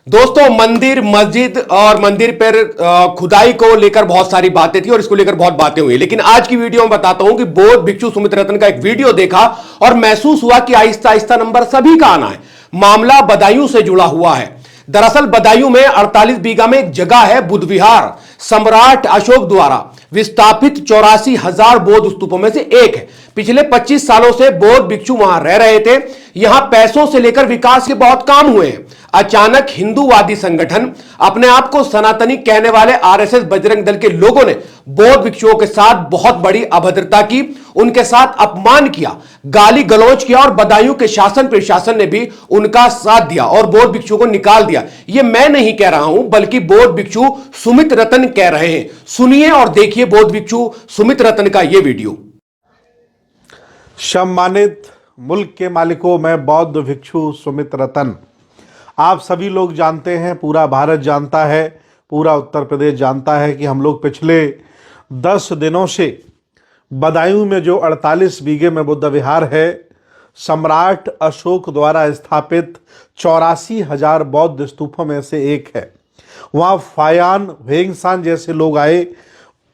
दोस्तों, मंदिर मस्जिद और मंदिर पर खुदाई को लेकर बहुत सारी बातें थी और इसको लेकर बहुत बातें हुई, लेकिन आज की वीडियो में बताता हूं कि बौद्ध भिक्षु सुमित रतन का एक वीडियो देखा और महसूस हुआ कि आहिस्ता आहिस्ता नंबर सभी का आना है। मामला बदायूं से जुड़ा हुआ है। दरअसल बदायूं में 48 बीघा में एक जगह है बुद्ध विहार, सम्राट अशोक द्वारा विस्थापित 84,000 बौद्ध स्तूपों में से एक है। पिछले 25 सालों से बौद्ध भिक्षु वहां रह रहे थे। यहां पैसों से लेकर विकास के बहुत काम हुए हैं। अचानक हिंदूवादी संगठन, अपने आप को सनातनी कहने वाले आरएसएस बजरंग दल के लोगों ने बौद्ध भिक्षुओं के साथ बहुत बड़ी अभद्रता की, उनके साथ अपमान किया, गाली गलौज किया और बदायूं के शासन प्रशासन ने भी उनका साथ दिया और बौद्ध भिक्षुओं को निकाल दिया। यह मैं नहीं कह रहा हूं, बल्कि बौद्ध भिक्षु सुमित रतन कह रहे हैं। सुनिए और देखिए बौद्ध भिक्षु सुमित रतन का यह वीडियो। सम्मानित मुल्क के मालिकों, मैं बौद्ध भिक्षु सुमित रतन। आप सभी लोग जानते हैं, पूरा भारत जानता है, पूरा उत्तर प्रदेश जानता है कि हम लोग पिछले 10 दिनों से बदायूं में जो 48 बीघे में बुद्ध विहार है, सम्राट अशोक द्वारा स्थापित 84,000 बौद्ध स्तूपों में से एक है। वहाँ फायान वेंगसान जैसे लोग आए।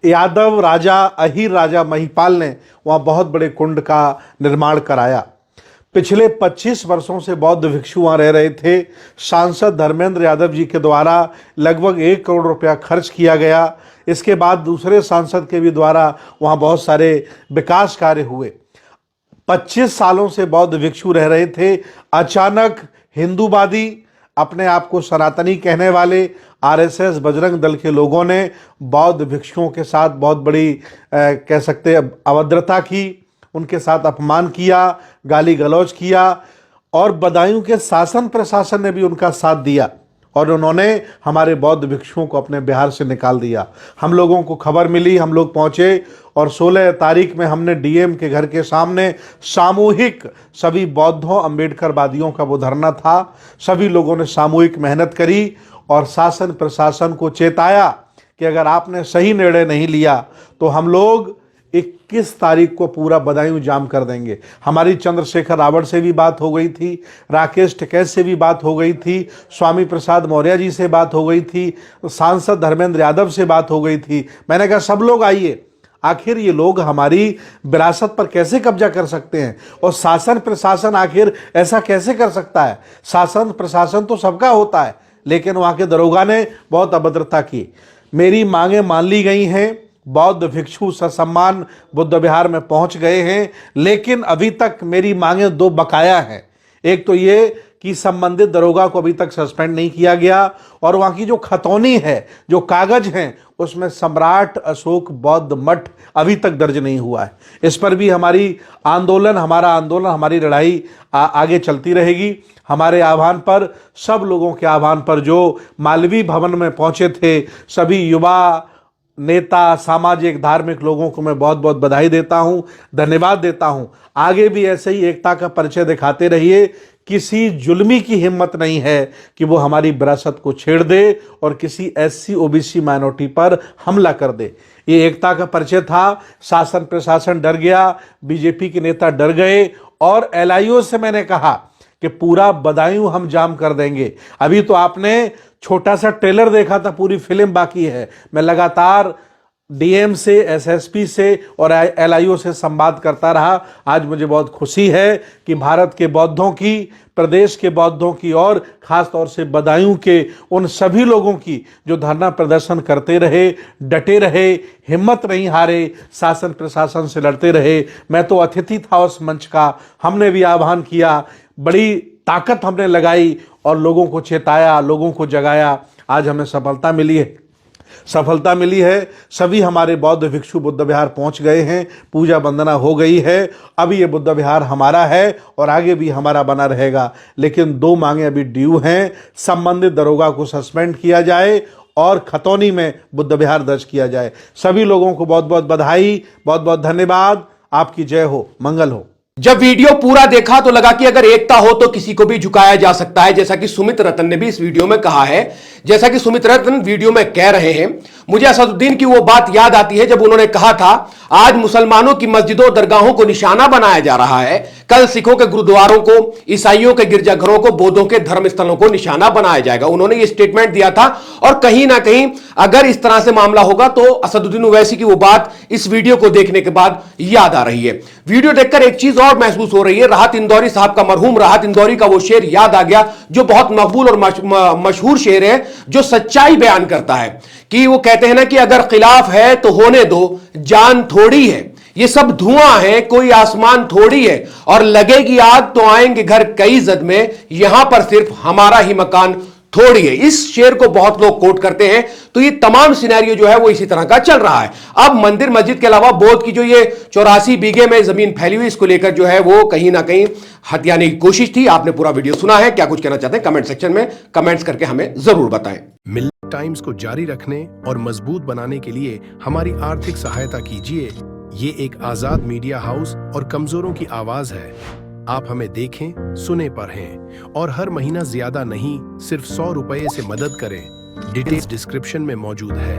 यादव राजा अहीर राजा महिपाल ने वहाँ बहुत बड़े कुंड का निर्माण कराया। पिछले 25 वर्षों से बौद्ध भिक्षु वहाँ रह रहे थे। सांसद धर्मेंद्र यादव जी के द्वारा लगभग 1 करोड़ रुपया खर्च किया गया। इसके बाद दूसरे सांसद के भी द्वारा वहाँ बहुत सारे विकास कार्य हुए। 25 सालों से बौद्ध भिक्षु रह रहे थे। अचानक हिंदूवादी, अपने आप को सनातनी कहने वाले आरएसएस बजरंग दल के लोगों ने बौद्ध भिक्षुओं के साथ बहुत बड़ी कह सकते अभद्रता की, उनके साथ अपमान किया, गाली गलौज किया और बदायूं के शासन प्रशासन ने भी उनका साथ दिया और उन्होंने हमारे बौद्ध भिक्षुओं को अपने बिहार से निकाल दिया। हम लोगों को खबर मिली, हम लोग पहुंचे और 16 तारीख में हमने डीएम के घर के सामने सामूहिक, सभी बौद्धों अम्बेडकरवादियों का वो धरना था। सभी लोगों ने सामूहिक मेहनत करी और शासन प्रशासन को चेताया कि अगर आपने सही निर्णय नहीं लिया तो हम लोग 21 तारीख को पूरा बदायूं जाम कर देंगे। हमारी चंद्रशेखर रावत से भी बात हो गई थी, राकेश टिकैत से भी बात हो गई थी, स्वामी प्रसाद मौर्य जी से बात हो गई थी, सांसद धर्मेंद्र यादव से बात हो गई थी। मैंने कहा सब लोग आइए, आखिर ये लोग हमारी विरासत पर कैसे कब्जा कर सकते हैं और शासन प्रशासन आखिर ऐसा कैसे कर सकता है। शासन प्रशासन तो सबका होता है, लेकिन वहाँ के दरोगा ने बहुत अभद्रता की। मेरी मांगें मान ली गई हैं। बौद्ध भिक्षु ससम्मान बुद्ध विहार में पहुंच गए हैं, लेकिन अभी तक मेरी मांगें 2 बकाया हैं। एक तो ये कि संबंधित दरोगा को अभी तक सस्पेंड नहीं किया गया और वहाँ की जो खतौनी है, जो कागज हैं, उसमें सम्राट अशोक बौद्ध मठ अभी तक दर्ज नहीं हुआ है। इस पर भी हमारा आंदोलन, हमारी लड़ाई आगे चलती रहेगी। हमारे आह्वान पर, सब लोगों के आह्वान पर जो मालवीय भवन में पहुंचे थे, सभी युवा नेता, सामाजिक धार्मिक लोगों को मैं बहुत बहुत बधाई देता हूं, धन्यवाद देता हूं। आगे भी ऐसे ही एकता का परिचय दिखाते रहिए। किसी जुल्मी की हिम्मत नहीं है कि वो हमारी विरासत को छेड़ दे और किसी एससी ओबीसी माइनॉरिटी पर हमला कर दे। ये एकता का परिचय था। शासन प्रशासन डर गया, बीजेपी के नेता डर गए और एलआईओ से मैंने कहा कि पूरा बदायूं हम जाम कर देंगे। अभी तो आपने छोटा सा ट्रेलर देखा था, पूरी फिल्म बाकी है। मैं लगातार डीएम से, एसएसपी से और एलआईओ से संवाद करता रहा। आज मुझे बहुत खुशी है कि भारत के बौद्धों की, प्रदेश के बौद्धों की और ख़ास तौर से बदायूं के उन सभी लोगों की जो धरना प्रदर्शन करते रहे, डटे रहे, हिम्मत नहीं हारे, शासन प्रशासन से लड़ते रहे। मैं तो अतिथि था उस मंच का। हमने भी आह्वान किया, बड़ी ताकत हमने लगाई और लोगों को चेताया, लोगों को जगाया। आज हमें सफलता मिली है। सभी हमारे बौद्ध भिक्षु बुद्ध विहार पहुंच गए हैं, पूजा वंदना हो गई है। अभी ये बुद्ध विहार हमारा है और आगे भी हमारा बना रहेगा। लेकिन 2 मांगे अभी ड्यू हैं। संबंधित दरोगा को सस्पेंड किया जाए और खतौनी में बुद्ध विहार दर्ज किया जाए। सभी लोगों को बहुत बहुत बधाई, बहुत बहुत धन्यवाद। आपकी जय हो, मंगल हो। जब वीडियो पूरा देखा तो लगा कि अगर एकता हो तो किसी को भी झुकाया जा सकता है, जैसा कि सुमित रतन ने भी इस वीडियो में कहा है। जैसा कि सुमित रतन वीडियो में कह रहे हैं, मुझे असदुद्दीन की वो बात याद आती है जब उन्होंने कहा था आज मुसलमानों की मस्जिदों दरगाहों को निशाना बनाया जा रहा है, कल सिखों के गुरुद्वारों को, ईसाइयों के गिरजाघरों को, बौद्धों के धर्म स्थलों को निशाना बनाया जाएगा। उन्होंने ये स्टेटमेंट दिया था और कहीं ना कहीं अगर इस तरह से मामला होगा तो असदुद्दीन ओवैसी की वो बात इस वीडियो को देखने के बाद याद आ रही है। वीडियो देखकर एक चीज और महसूस हो रही है, राहत इंदौरी साहब का, मरहूम राहत इंदौरी का वो शेर याद आ गया जो बहुत मकबूल और मशहूर शेर है, जो सच्चाई बयान करता है कि वो कहते हैं ना कि अगर खिलाफ है तो होने दो, जान थोड़ी है, ये सब धुआं है, कोई आसमान थोड़ी है, और लगेगी आग तो आएंगे घर कई जद में, यहां पर सिर्फ हमारा ही मकान थोड़ी है। इस शेर को बहुत लोग कोट करते हैं। तो ये तमाम सिनेरियो जो है वो इसी तरह का चल रहा है। अब मंदिर मस्जिद के अलावा बौद्ध की जो ये 84 बीघे में जमीन फैली हुई, इसको लेकर जो है वो कहीं ना कहीं हथियाने की कोशिश थी। आपने पूरा वीडियो सुना है, क्या कुछ कहना चाहते हैं कमेंट सेक्शन में कमेंट्स करके हमें जरूर बताएं। मिल्क टाइम्स को जारी रखने और मजबूत बनाने के लिए हमारी आर्थिक सहायता कीजिए। ये एक आजाद मीडिया हाउस और कमजोरों की आवाज है। आप हमें देखें, सुने, पढ़ें और हर महीना ज्यादा नहीं, सिर्फ 100 रुपए से मदद करें। डिटेल्स डिस्क्रिप्शन में मौजूद है।